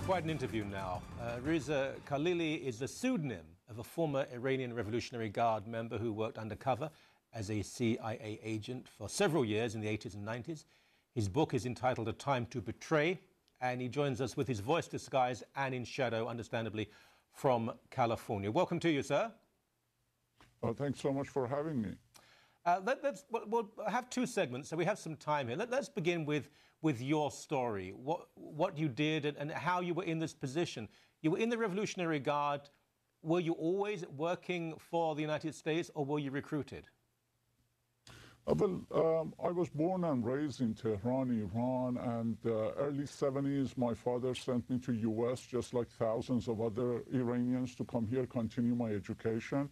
Quite an interview now. Reza Kahlili is the pseudonym of a former Iranian Revolutionary Guard member who worked undercover as a CIA agent for several years in the 80s and 90s. His book is entitled A Time to Betray, and he joins us with his voice disguised and in shadow, understandably, from California. Welcome to you, sir. Oh, thanks so much for having me. We'll have two segments, so we have some time here. Let's begin with your story, what you did and how you were in this position. You were in the Revolutionary Guard. Were you always working for the United States, or were you recruited? I was born and raised in Tehran, Iran, and early 70s, my father sent me to U.S., just like thousands of other Iranians, to come here, continue my education.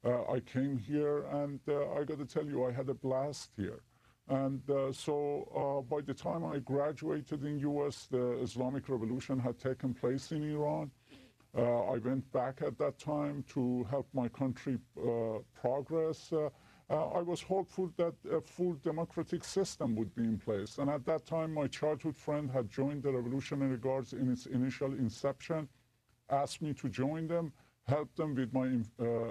I came here, and I got to tell you, I had a blast here. And so by the time I graduated in U.S., the Islamic Revolution had taken place in Iran. I went back at that time to help my country progress. I was hopeful that a full democratic system would be in place. And at that time, my childhood friend had joined the Revolutionary Guards in its initial inception, asked me to join them, help them with my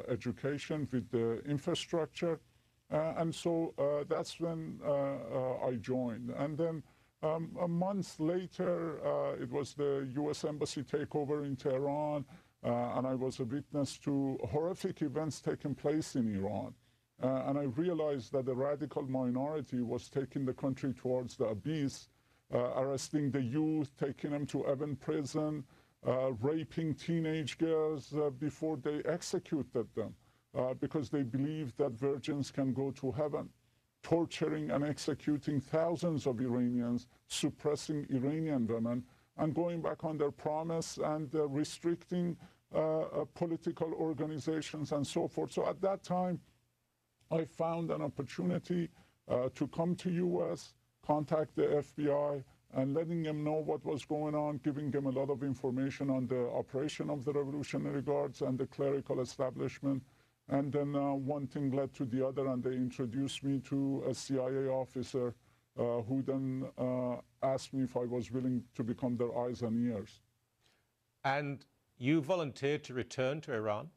education, with the infrastructure. And so that's when I joined. And then a month later, it was the U.S. Embassy takeover in Tehran, and I was a witness to horrific events taking place in Iran. And I realized that the radical minority was taking the country towards the abyss, arresting the youth, taking them to Evin prison, raping teenage girls before they executed them because they believed that virgins can go to heaven, torturing and executing thousands of Iranians, suppressing Iranian women, and going back on their promise and restricting political organizations and so forth. So at that time, I found an opportunity to come to U.S., contact the FBI, and letting them know what was going on, giving them a lot of information on the operation of the Revolutionary Guards and the clerical establishment. And then one thing led to the other, and they introduced me to a CIA officer who then asked me if I was willing to become their eyes and ears. And you volunteered to return to Iran?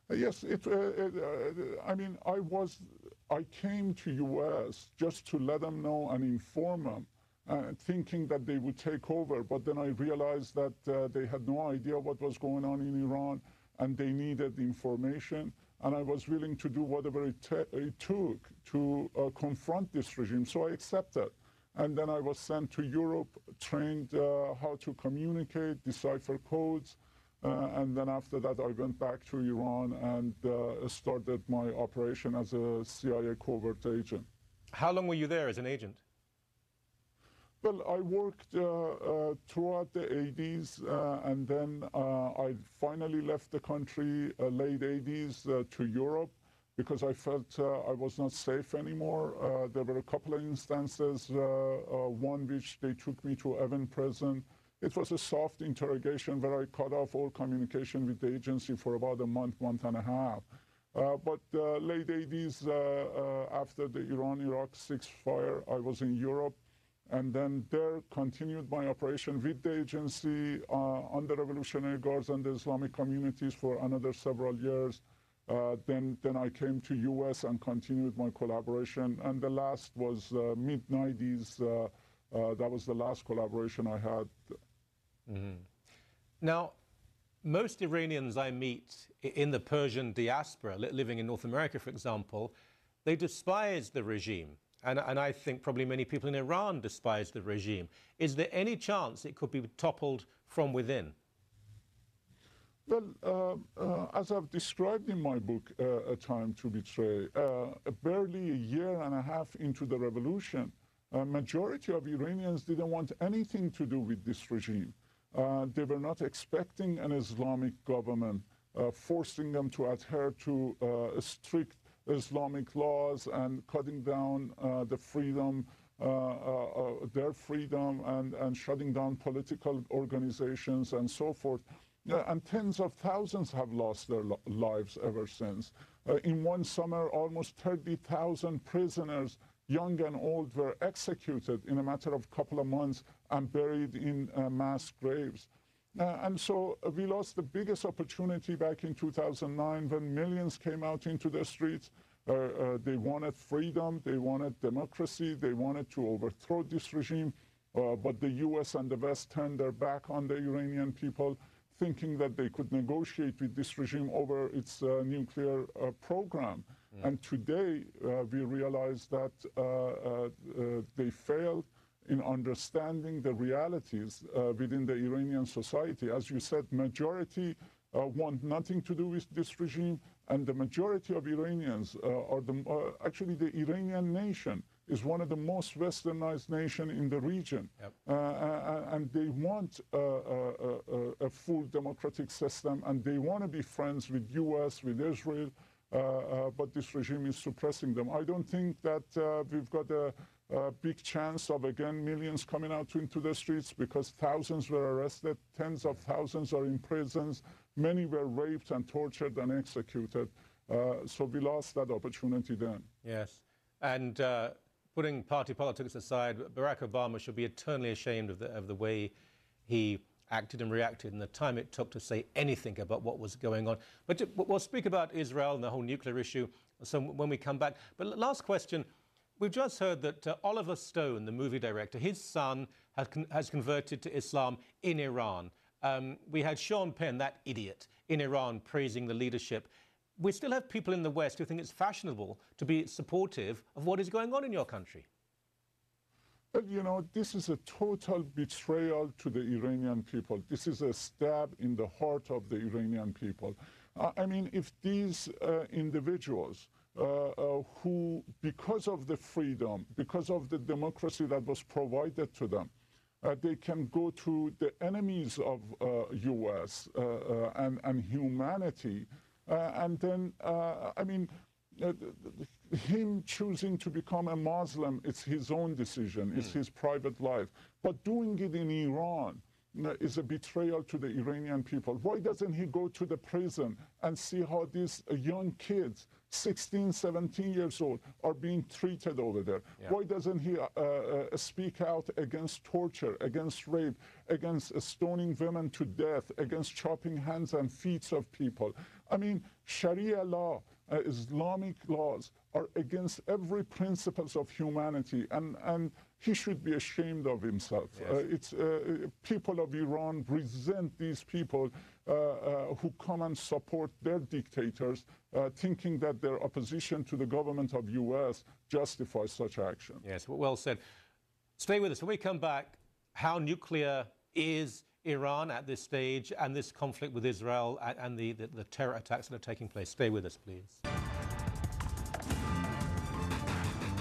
Yes, I came to U.S. just to let them know and inform them, thinking that they would take over. But then I realized that they had no idea what was going on in Iran, and they needed information. And I was willing to do whatever it took to confront this regime. So I accepted. And then I was sent to Europe, trained how to communicate, decipher codes. And then after that, I went back to Iran and started my operation as a CIA covert agent. How long were you there as an agent? Well, I worked throughout the 80s, and then I finally left the country late 80s to Europe because I felt I was not safe anymore. There were a couple of instances, one which they took me to Evin prison. It was a soft interrogation where I cut off all communication with the agency for about a month and a half. But late 80s, after the Iran-Iraq ceasefire, I was in Europe, and then there continued my operation with the agency on the Revolutionary Guards and the Islamic communities for another several years. Then I came to U.S. and continued my collaboration, and the last was mid-90s. That was the last collaboration I had. Mm-hmm. Now, most Iranians I meet in the Persian diaspora, living in North America, for example, they despise the regime. And I think probably many people in Iran despise the regime. Is there any chance it could be toppled from within? Well, as I've described in my book, A Time to Betray, barely a year and a half into the revolution, a majority of Iranians didn't want anything to do with this regime. They were not expecting an Islamic government, forcing them to adhere to strict Islamic laws and cutting down the freedom, their freedom, and shutting down political organizations and so forth. And tens of thousands have lost their lives ever since. In one summer, almost 30,000 prisoners young and old, were executed in a matter of a couple of months and buried in mass graves. And so we lost the biggest opportunity back in 2009 when millions came out into the streets. They wanted freedom, they wanted democracy, they wanted to overthrow this regime. But the US and the West turned their back on the Iranian people, thinking that they could negotiate with this regime over its nuclear program. And today we realize that they failed in understanding the realities within the Iranian society. As you said, majority want nothing to do with this regime, and the majority of Iranians are actually the Iranian nation is one of the most westernized nations in the region. Yep. And they want a full democratic system, and they want to be friends with US, with Israel, but this regime is suppressing them. I don't think that we've got a big chance of, again, millions coming out into the streets, because thousands were arrested, tens of thousands are in prisons, many were raped and tortured and executed. So we lost that opportunity then. Yes. And putting party politics aside, Barack Obama should be eternally ashamed of the way he acted and reacted and the time it took to say anything about what was going on. But we'll speak about Israel and the whole nuclear issue when we come back. But last question. We've just heard that Oliver Stone, the movie director, his son has converted to Islam in Iran. We had Sean Penn, that idiot, in Iran praising the leadership. We still have people in the West who think it's fashionable to be supportive of what is going on in your country. But, you know, this is a total betrayal to the Iranian people. This is a stab in the heart of the Iranian people. I mean, if these individuals who, because of the freedom, because of the democracy that was provided to them, they can go to the enemies of US and humanity, and then, I mean, him choosing to become a Muslim, it's his own decision, it's his private life. But doing it in Iran is a betrayal to the Iranian people. Why doesn't he go to the prison and see how these young kids, 16, 17 years old, are being treated over there? Yeah. Why doesn't he speak out against torture, against rape, against stoning women to death, against chopping hands and feet of people? I mean, Sharia law, Islamic laws are against every principles of humanity, and he should be ashamed of himself. Yes. People of Iran resent these people who come and support their dictators, thinking that their opposition to the government of US justifies such action. Yes, well said. Stay with us. When we come back, how nuclear is Iran at this stage, and this conflict with Israel and the terror attacks that are taking place. Stay with us, please.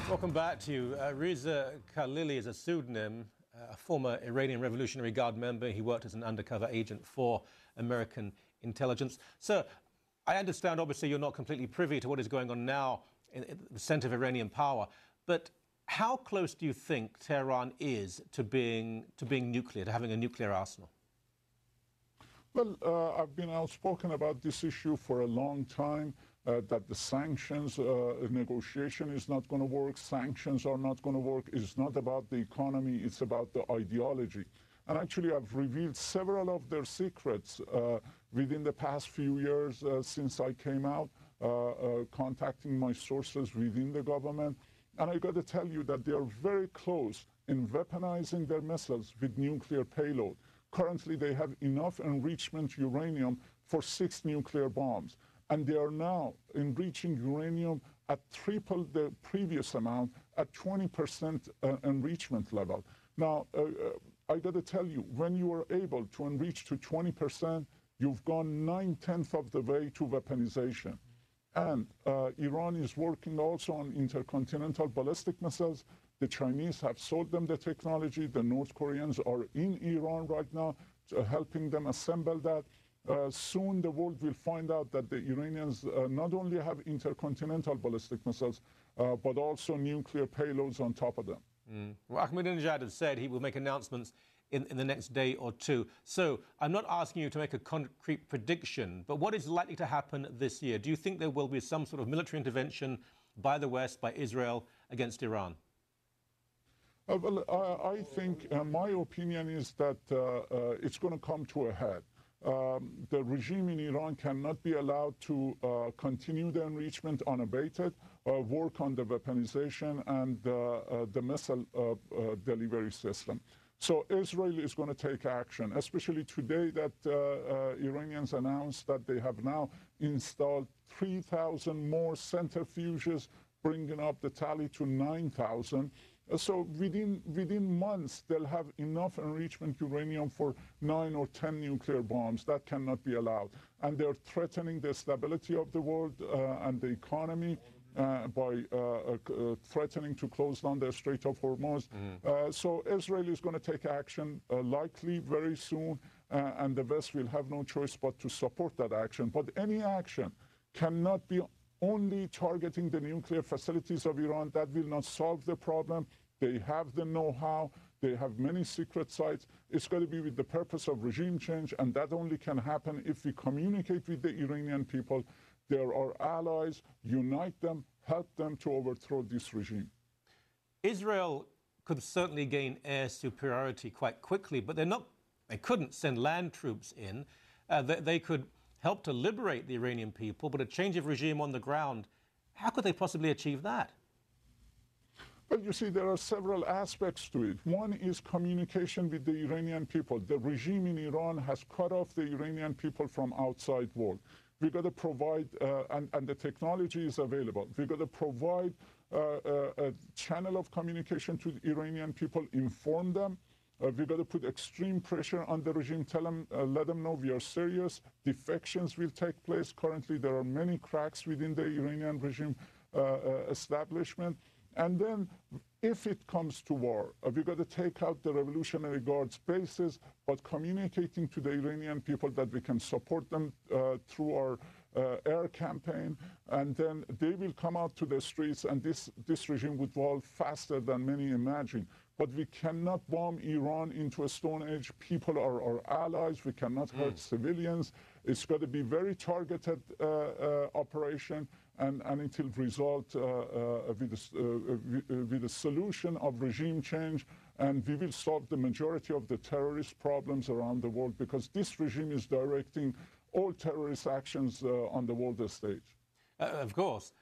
Welcome back to you. Reza Kahlili is a pseudonym, a former Iranian Revolutionary Guard member. He worked as an undercover agent for American intelligence. Sir, I understand, obviously, you're not completely privy to what is going on now in the center of Iranian power, but how close do you think Tehran is to being nuclear, to having a nuclear arsenal? Well, I've been outspoken about this issue for a long time, that the sanctions negotiation is not going to work. Sanctions are not going to work. It's not about the economy. It's about the ideology. And actually, I've revealed several of their secrets within the past few years since I came out, contacting my sources within the government. And I got to tell you that they are very close in weaponizing their missiles with nuclear payload. Currently, they have enough enrichment uranium for 6 nuclear bombs. And they are now enriching uranium at triple the previous amount, at 20% enrichment level. Now, I got to tell you, when you are able to enrich to 20%, you've gone 9/10 of the way to weaponization. And Iran is working also on intercontinental ballistic missiles. The Chinese have sold them the technology. The North Koreans are in Iran right now, helping them assemble that. Soon the world will find out that the Iranians not only have intercontinental ballistic missiles, but also nuclear payloads on top of them. Well, Ahmadinejad has said he will make announcements in the next day or two. So I'm not asking you to make a concrete prediction, but what is likely to happen this year? Do you think there will be some sort of military intervention by the West, by Israel, against Iran? I think my opinion is that it's going to come to a head. The regime in Iran cannot be allowed to continue the enrichment unabated, work on the weaponization and the missile delivery system. So Israel is going to take action, especially today that Iranians announced that they have now installed 3,000 more centrifuges, bringing up the tally to 9,000. So within months, they'll have enough enrichment uranium for 9 or 10 nuclear bombs. That cannot be allowed. And they're threatening the stability of the world and the economy by threatening to close down the Strait of Hormuz. So Israel is going to take action likely very soon, and the West will have no choice but to support that action. But any action cannot be only targeting the nuclear facilities of Iran. That will not solve the problem. They have the know-how. They have many secret sites. It's got to be with the purpose of regime change, and that only can happen if we communicate with the Iranian people. They're our allies. Unite them, help them to overthrow this regime. Israel could certainly gain air superiority quite quickly, but they couldn't send land troops in. They could help to liberate the Iranian people, but a change of regime on the ground, how could they possibly achieve that? Well, you see, there are several aspects to it. One is communication with the Iranian people. The regime in Iran has cut off the Iranian people from outside world. We've got to provide, and the technology is available, we've got to provide a channel of communication to the Iranian people, inform them. We've got to put extreme pressure on the regime, tell them, let them know we are serious. Defections will take place. Currently, there are many cracks within the Iranian regime establishment. And then, if it comes to war, we've got to take out the Revolutionary Guard's bases, but communicating to the Iranian people that we can support them through our air campaign, and then they will come out to the streets, and this regime would fall faster than many imagine. But we cannot bomb Iran into a Stone Age. People are our allies. We cannot hurt civilians. It's got to be very targeted operation, and it will result with a solution of regime change, and we will solve the majority of the terrorist problems around the world, because this regime is directing all terrorist actions on the world stage. Of course.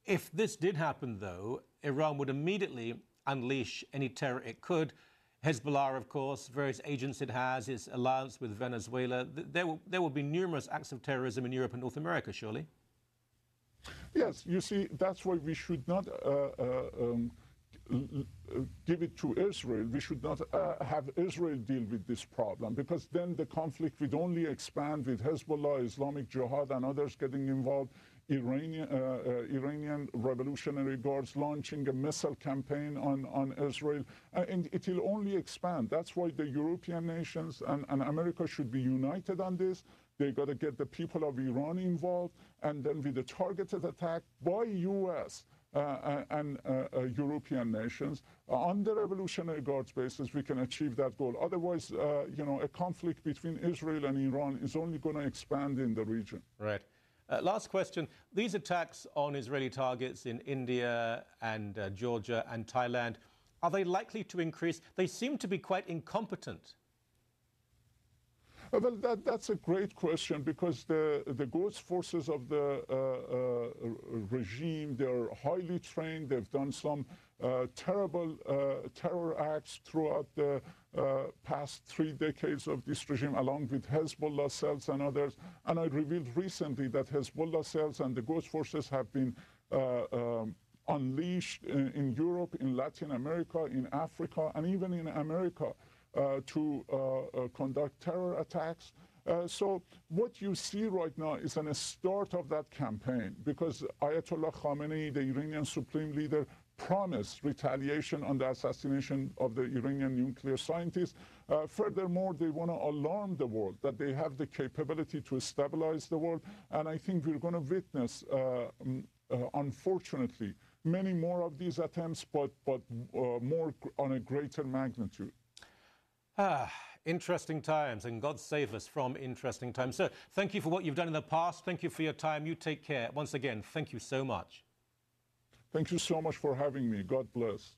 If this did happen, though, Iran would immediately unleash any terror it could. Hezbollah, of course, various agents it has, its alliance with Venezuela. There will be numerous acts of terrorism in Europe and North America, surely? Yes, you see, that's why we should not give it to Israel. We should not have Israel deal with this problem, because then the conflict would only expand with Hezbollah, Islamic Jihad, and others getting involved. Iranian Revolutionary Guards launching a missile campaign on Israel, and it will only expand. That's why the European nations and America should be united on this. They got to get the people of Iran involved, and then with a targeted attack by U.S. and European nations on the Revolutionary Guards basis, we can achieve that goal. Otherwise, a conflict between Israel and Iran is only going to expand in the region. Right. Last question. These attacks on Israeli targets in India and Georgia and Thailand, are they likely to increase? They seem to be quite incompetent. Well, that's a great question, because the ghost forces of the regime, they're highly trained. They've done some terrible terror acts throughout the past 3 decades of this regime, along with Hezbollah cells and others. And I revealed recently that Hezbollah cells and the ghost forces have been unleashed in Europe, in Latin America, in Africa, and even in America to conduct terror attacks. So what you see right now is a start of that campaign, because Ayatollah Khamenei, the Iranian supreme leader, promised retaliation on the assassination of the Iranian nuclear scientist. Furthermore, they want to alarm the world that they have the capability to stabilize the world. And I think we're going to witness, unfortunately, many more of these attempts, but more on a greater magnitude. Interesting times, and God save us from interesting times. So thank you for what you've done in the past. Thank you for your time. You take care. Once again, thank you so much. Thank you so much for having me. God bless.